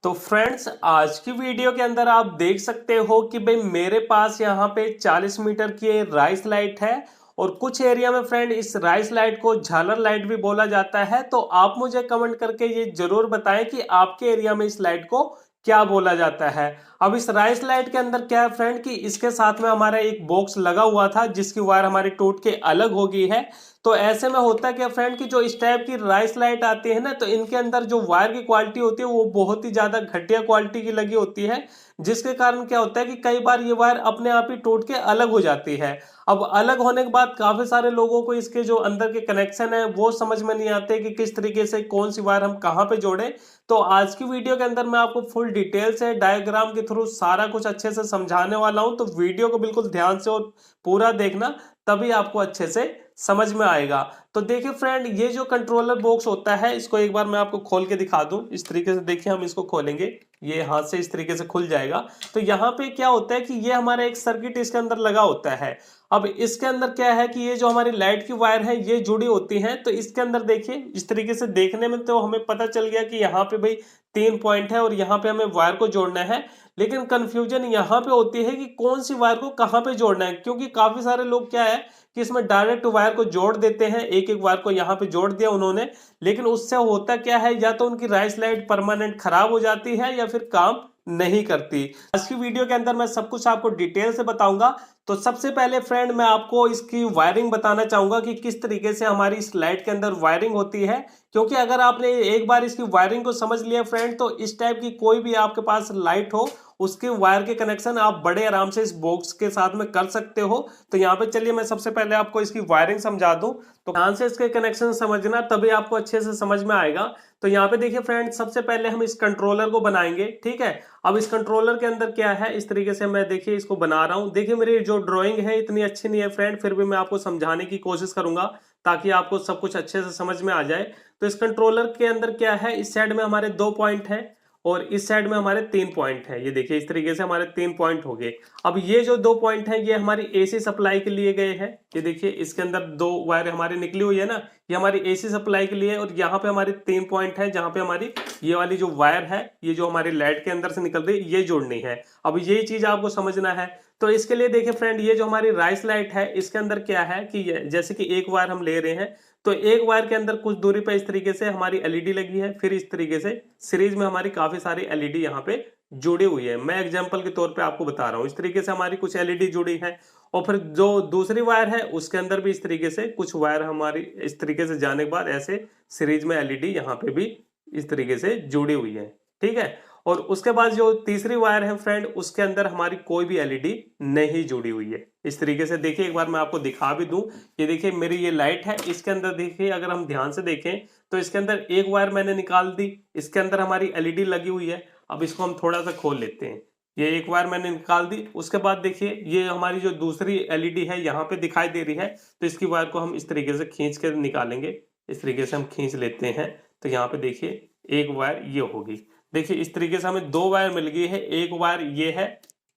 तो फ्रेंड्स आज की वीडियो के अंदर आप देख सकते हो कि भाई मेरे पास यहाँ पे 40 मीटर की राइस लाइट है और कुछ एरिया में फ्रेंड इस राइस लाइट को झालर लाइट भी बोला जाता है। तो आप मुझे कमेंट करके ये जरूर बताएं कि आपके एरिया में इस लाइट को क्या बोला जाता है। अब इस राइस लाइट के अंदर क्या है फ्रेंड कि इसके साथ में हमारा एक बॉक्स लगा हुआ था जिसकी वायर हमारी टूट के अलग हो गई है। तो ऐसे में होता क्या फ्रेंड कि जो इस टाइप की राइस लाइट आती है ना, तो इनके अंदर जो वायर की क्वालिटी होती है वो बहुत ही ज्यादा घटिया क्वालिटी की लगी होती है, जिसके कारण क्या होता है कि कई बार ये वायर अपने आप ही टूट के अलग हो जाती है। अब अलग होने के बाद काफी सारे लोगों को इसके जो अंदर के कनेक्शन है वो समझ में नहीं आते कि किस तरीके से कौन सी वायर हम कहाँ पे जोड़े। तो आज की वीडियो के अंदर मैं आपको फुल डिटेल से डायग्राम के थ्रू सारा कुछ अच्छे से समझाने वाला हूं। तो वीडियो को बिल्कुल ध्यान से और पूरा देखना, तभी आपको अच्छे से समझ में आएगा। तो देखिए फ्रेंड, ये जो कंट्रोलर बॉक्स होता है इसको एक बार मैं आपको खोल के दिखा दूं। इस तरीके से देखिए, हम इसको खोलेंगे, ये हाथ से इस तरीके से खुल जाएगा। तो यहाँ पे क्या होता है कि ये हमारा एक सर्किट इसके अंदर लगा होता है। अब इसके अंदर क्या है कि ये जो हमारी लाइट की वायर है ये जुड़ी होती है। तो इसके अंदर देखिए, इस तरीके से देखने में तो हमें पता चल गया कि यहाँ पे भाई 3 पॉइंट है और यहाँ पे हमें वायर को जोड़ना है। लेकिन कंफ्यूजन यहाँ पे होती है कि कौन सी वायर को कहाँ पे जोड़ना है, क्योंकि काफी सारे लोग क्या है कि इसमें डायरेक्ट वायर को जोड़ देते हैं। एक एक वायर को यहाँ पे जोड़ दिया उन्होंने, लेकिन उससे होता क्या है, या तो उनकी राइस लाइट परमानेंट खराब हो जाती है या फिर काम नहीं करती। आज की वीडियो के अंदर मैं सब कुछ आपको डिटेल से बताऊंगा। तो सबसे पहले फ्रेंड मैं आपको इसकी वायरिंग बताना चाहूंगा कि किस तरीके से हमारी इस लाइट के अंदर वायरिंग होती है। क्योंकि अगर आपने एक बार इसकी वायरिंग को समझ लिया फ्रेंड, तो इस टाइप की कोई भी आपके पास लाइट हो उसके वायर के कनेक्शन आप बड़े आराम से इस बॉक्स के साथ में कर सकते हो। तो यहाँ पे चलिए मैं सबसे पहले आपको इसकी वायरिंग समझा दूं। तो ध्यान से इसके कनेक्शन समझना, तभी आपको अच्छे से समझ में आएगा। तो यहाँ पे देखिए फ्रेंड, सबसे पहले हम इस कंट्रोलर को बनाएंगे, ठीक है। अब इस कंट्रोलर के अंदर क्या है, इस तरीके से मैं देखिए इसको बना रहा हूँ। देखिए मेरी जो ड्राइंग है इतनी अच्छी नहीं है फ्रेंड, फिर भी मैं आपको समझाने की कोशिश करूंगा ताकि आपको सब कुछ अच्छे से समझ में आ जाए। तो इस कंट्रोलर के अंदर क्या है, इस साइड में हमारे 2 पॉइंट है और इस साइड में हमारे 3 पॉइंट है। ये देखिए इस तरीके से हमारे 3 पॉइंट हो गए। अब ये जो 2 पॉइंट है ये हमारी एसी सप्लाई के लिए गए हैं। ये देखिए इसके अंदर 2 वायर हमारी निकली हुई है ना, ये हमारी एसी सप्लाई के लिए। और यहाँ पे हमारी 3 पॉइंट है जहां पे हमारी ये वाली जो वायर है, ये जो हमारी लाइट के अंदर से निकल रही है, ये जोड़नी है। अब ये चीज आपको समझना है। तो इसके लिए देखिए फ्रेंड, ये जो हमारी राइस लाइट है इसके अंदर क्या है कि जैसे कि एक वायर हम ले रहे हैं, तो एक वायर के अंदर कुछ दूरी पे इस तरीके से हमारी एलईडी लगी है। फिर इस तरीके से सीरीज में हमारी काफी सारी एलईडी यहाँ पे जुड़ी हुई है। मैं एग्जांपल के तौर पे आपको बता रहा हूँ। इस तरीके से हमारी कुछ एलईडी जुड़ी है और फिर जो दूसरी वायर है उसके अंदर भी इस तरीके से कुछ वायर हमारी इस तरीके से जाने के बाद ऐसे सीरीज में एलईडी यहाँ पे भी इस तरीके से जुड़ी हुई है, ठीक है। और उसके बाद जो तीसरी वायर है फ्रेंड, उसके अंदर हमारी कोई भी एलईडी नहीं जुड़ी हुई है। इस तरीके से देखिए, एक बार मैं आपको दिखा भी दूं। ये देखिए मेरी ये लाइट है, इसके अंदर देखिए अगर हम ध्यान से देखें तो इसके अंदर एक वायर मैंने निकाल दी, इसके अंदर हमारी एलईडी लगी हुई है। अब इसको हम थोड़ा सा खोल लेते हैं। ये एक वायर मैंने निकाल दी, उसके बाद देखिए ये हमारी जो दूसरी एलईडी है यहाँ पे दिखाई दे रही है। तो इसकी वायर को हम इस तरीके से खींच कर निकालेंगे। इस तरीके से हम खींच लेते हैं। तो यहाँ पे देखिए एक वायर ये होगी। देखिए इस तरीके से हमें 2 वायर मिल गई है। एक वायर ये है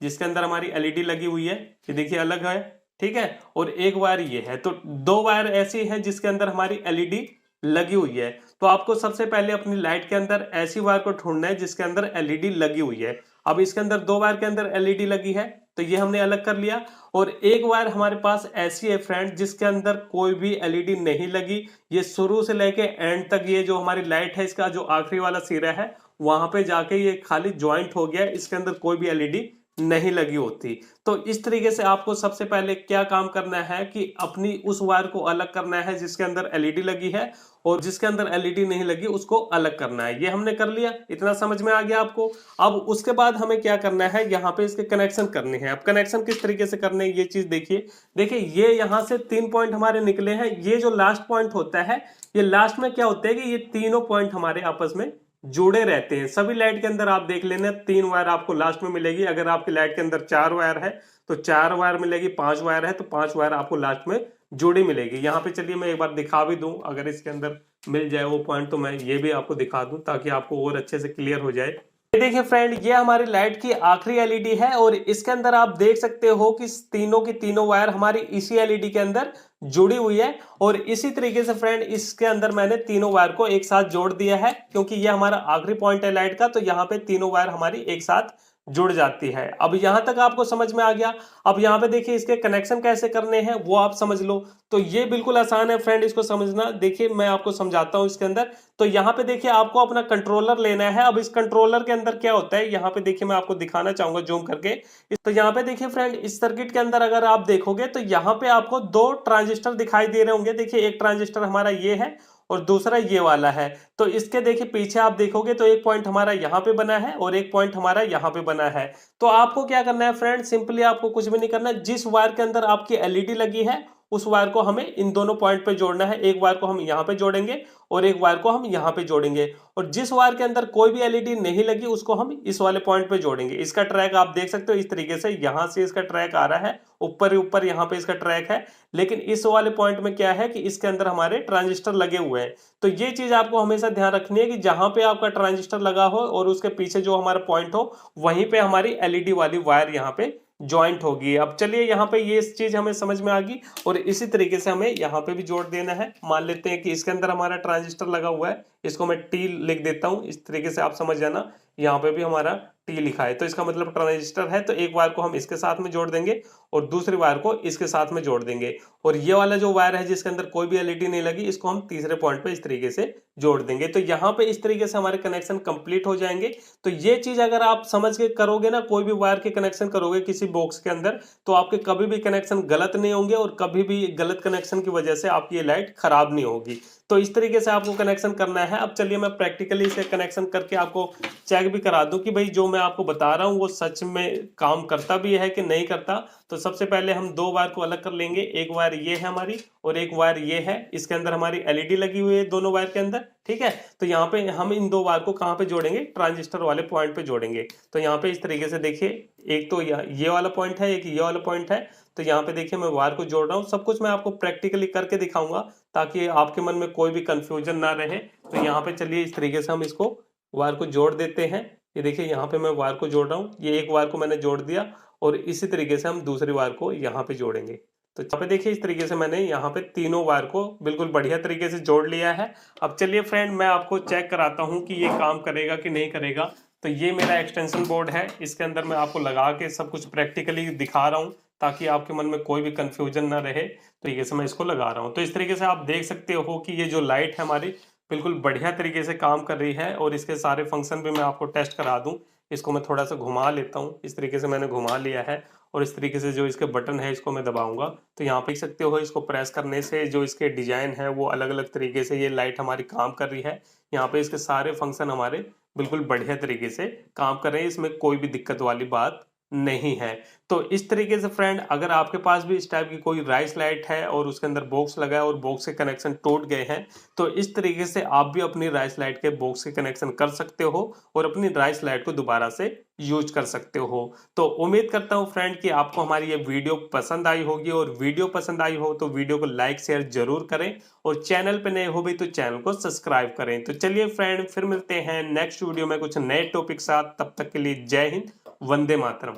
जिसके अंदर हमारी एलईडी लगी हुई है, ये देखिए अलग है, ठीक है। और एक वायर ये है। तो 2 वायर ऐसी हैं जिसके अंदर हमारी एलईडी लगी हुई है। तो आपको सबसे पहले अपनी लाइट के अंदर ऐसी वायर को ढूंढना है जिसके अंदर एलईडी लगी हुई है। अब इसके अंदर 2 वायर के अंदर एलईडी लगी है, तो ये हमने अलग कर लिया। और एक वायर हमारे पास ऐसी है फ्रेंड जिसके अंदर कोई भी एलईडी नहीं लगी। ये शुरू से लेके एंड तक ये जो हमारी लाइट है इसका जो आखिरी वाला सिरा है वहां पे जाके ये खाली ज्वाइंट हो गया, इसके अंदर कोई भी एलईडी नहीं लगी होती। तो इस तरीके से आपको सबसे पहले क्या काम करना है कि अपनी उस वायर को अलग करना है जिसके अंदर एलईडी लगी है, और जिसके अंदर एलईडी नहीं लगी उसको अलग करना है। ये हमने कर लिया, इतना समझ में आ गया आपको। अब उसके बाद हमें क्या करना है, यहाँ पे इसके कनेक्शन करने हैं। अब कनेक्शन किस तरीके से करने हैं ये चीज देखिए। देखिए ये यहाँ से 3 पॉइंट हमारे निकले हैं। ये जो लास्ट पॉइंट होता है, ये लास्ट में क्या होता है कि ये तीनों पॉइंट हमारे आपस में जुड़े रहते हैं। सभी लाइट के अंदर आप देख लेना 3 वायर आपको लास्ट में मिलेगी। अगर आपकी लाइट के अंदर 4 वायर है तो 4 वायर मिलेगी, 5 वायर है तो 5 वायर आपको लास्ट में जुड़ी मिलेगी। यहाँ पे चलिए मैं एक बार दिखा भी दूं, अगर इसके अंदर मिल जाए वो पॉइंट तो मैं ये भी आपको दिखा दूं ताकि आपको और अच्छे से क्लियर हो जाए। ये देखिए फ्रेंड, ये हमारी लाइट की आखिरी एलईडी है और इसके अंदर आप देख सकते हो कि तीनों की तीनों वायर हमारी इसी एलईडी के अंदर जुड़ी हुई है। और इसी तरीके से फ्रेंड इसके अंदर मैंने तीनों वायर को एक साथ जोड़ दिया है, क्योंकि ये हमारा आखिरी पॉइंट है लाइट का, तो यहाँ पे तीनों वायर हमारी एक साथ जुड़ जाती है। अब यहां तक आपको समझ में आ गया। अब यहाँ पे देखिए इसके कनेक्शन कैसे करने हैं वो आप समझ लो। तो ये बिल्कुल आसान है फ्रेंड इसको समझना। देखिए मैं आपको समझाता हूं इसके अंदर। तो यहाँ पे देखिए आपको अपना कंट्रोलर लेना है। अब इस कंट्रोलर के अंदर क्या होता है, यहाँ पे देखिए मैं आपको दिखाना चाहूंगा जूम करके। तो यहाँ पे देखिए फ्रेंड इस सर्किट के अंदर अगर आप देखोगे तो यहाँ पे आपको दो ट्रांजिस्टर दिखाई दे रहे होंगे। देखिए एक ट्रांजिस्टर हमारा ये है और दूसरा ये वाला है। तो इसके देखिए पीछे आप देखोगे तो एक पॉइंट हमारा यहाँ पे बना है और एक पॉइंट हमारा यहाँ पे बना है। तो आपको क्या करना है फ्रेंड, सिंपली आपको कुछ भी नहीं करना। जिस वायर के अंदर आपकी एलईडी लगी है उस वायर को हमें इन दोनों पॉइंट पे जोड़ना है। एक वायर को हम यहाँ पे जोड़ेंगे और एक वायर को हम यहाँ पे जोड़ेंगे। और जिस वायर के अंदर कोई भी एलईडी नहीं लगी उसको हम इस वाले पॉइंट पे जोड़ेंगे। इसका ट्रैक आप देख सकते हो इस तरीके से, यहां से इसका ट्रैक आ रहा है, ऊपर ही ऊपर यहाँ पे इसका ट्रैक है। लेकिन इस वाले पॉइंट में क्या है कि इसके अंदर हमारे ट्रांजिस्टर लगे हुए हैं। तो ये चीज आपको हमेशा ध्यान रखनी है कि जहां पे आपका ट्रांजिस्टर लगा हो और उसके पीछे जो हमारा पॉइंट हो वहीं पे हमारी एलईडी वाली वायर यहाँ पे ज्वाइंट होगी। अब चलिए यहाँ पे ये चीज हमें समझ में आ गई। और इसी तरीके से हमें यहाँ पे भी जोड़ देना है। मान लेते हैं कि इसके अंदर हमारा ट्रांजिस्टर लगा हुआ है, इसको मैं टी लिख देता हूं, इस तरीके से आप समझ जाना। यहाँ पे भी हमारा टी लिखा है तो इसका मतलब ट्रांजिस्टर है। तो एक वायर को हम इसके साथ में जोड़ देंगे और दूसरी वायर को इसके साथ में जोड़ देंगे। और ये वाला जो वायर है जिसके अंदर कोई भी एलईडी नहीं लगी, इसको हम तीसरे पॉइंट पे इस तरीके से जोड़ देंगे। तो यहाँ पे इस तरीके से हमारे कनेक्शन कंप्लीट हो जाएंगे। तो ये चीज अगर आप समझ के करोगे ना, कोई भी वायर के कनेक्शन करोगे किसी बॉक्स के अंदर, तो आपके कभी भी कनेक्शन गलत नहीं होंगे और कभी भी गलत कनेक्शन की वजह से आपकी ये लाइट खराब नहीं होगी। तो इस तरीके से आपको कनेक्शन करना है। अब चलिए मैं प्रैक्टिकली इसे कनेक्शन करके आपको चेक भी करा दूं कि भाई जो मैं आपको बता रहा हूं वो सच में काम करता भी है कि नहीं करता। तो सबसे पहले हम दो वायर को अलग कर लेंगे। एक वायर ये है हमारी और एक वायर ये है। इसके अंदर हमारी एलईडी लगी हुई है दोनों वायर के अंदर, ठीक है। तो यहाँ पे हम इन दो वायर को कहाँ पे जोड़ेंगे, ट्रांजिस्टर वाले पॉइंट पे जोड़ेंगे। तो यहाँ पे इस तरीके से देखिए, एक तो ये वाला पॉइंट है, एक ये वाला पॉइंट है। तो यहाँ पे देखिए मैं वायर को जोड़ रहा हूँ। सब कुछ मैं आपको प्रैक्टिकली करके दिखाऊंगा ताकि आपके मन में कोई भी कंफ्यूजन ना रहे। तो यहाँ पे चलिए इस तरीके से हम इसको वायर को जोड़ देते हैं। ये देखिए यहाँ पे मैं वायर को जोड़ रहा हूँ, ये एक वायर को मैंने जोड़ दिया और इसी तरीके से हम दूसरी वायर को यहाँ पे जोड़ेंगे। तो यहाँ पे देखिए इस तरीके से मैंने यहाँ पे तीनों वायर को बिल्कुल बढ़िया तरीके से जोड़ लिया है। अब चलिए फ्रेंड मैं आपको चेक कराता हूँ कि ये काम करेगा कि नहीं करेगा। तो ये मेरा एक्सटेंशन बोर्ड है, इसके अंदर मैं आपको लगा के सब कुछ प्रैक्टिकली दिखा रहा हूँ ताकि आपके मन में कोई भी कंफ्यूजन ना रहे। तो ये से मैं इसको लगा रहा हूँ। तो इस तरीके से आप देख सकते हो कि ये जो लाइट है हमारी बिल्कुल बढ़िया तरीके से काम कर रही है। और इसके सारे फंक्शन भी मैं आपको टेस्ट करा दूं। इसको मैं थोड़ा सा घुमा लेता हूं, इस तरीके से मैंने घुमा लिया है। और इस तरीके से जो इसके बटन है इसको मैं दबाऊंगा तो यहाँ पे देख सकते हो इसको प्रेस करने से जो इसके डिजाइन है वो अलग अलग तरीके से ये लाइट हमारी काम कर रही है। यहाँ पे इसके सारे फंक्शन हमारे बिल्कुल बढ़िया तरीके से काम कर रहे हैं, इसमें कोई भी दिक्कत वाली बात नहीं है। तो इस तरीके से फ्रेंड अगर आपके पास भी इस टाइप की कोई राइस लाइट है और उसके अंदर बॉक्स लगा है और बॉक्स के कनेक्शन टूट गए हैं, तो इस तरीके से आप भी अपनी राइस लाइट के बॉक्स के कनेक्शन कर सकते हो और अपनी राइस लाइट को दोबारा से यूज कर सकते हो। तो उम्मीद करता हूं फ्रेंड कि आपको हमारी ये वीडियो पसंद आई होगी। और वीडियो पसंद आई हो तो वीडियो को लाइक शेयर जरूर करें और चैनल पे नए हो भी तो चैनल को सब्सक्राइब करें। तो चलिए फ्रेंड फिर मिलते हैं नेक्स्ट वीडियो में कुछ नए टॉपिक साथ। तब तक के लिए जय हिंद, वंदे मातरम।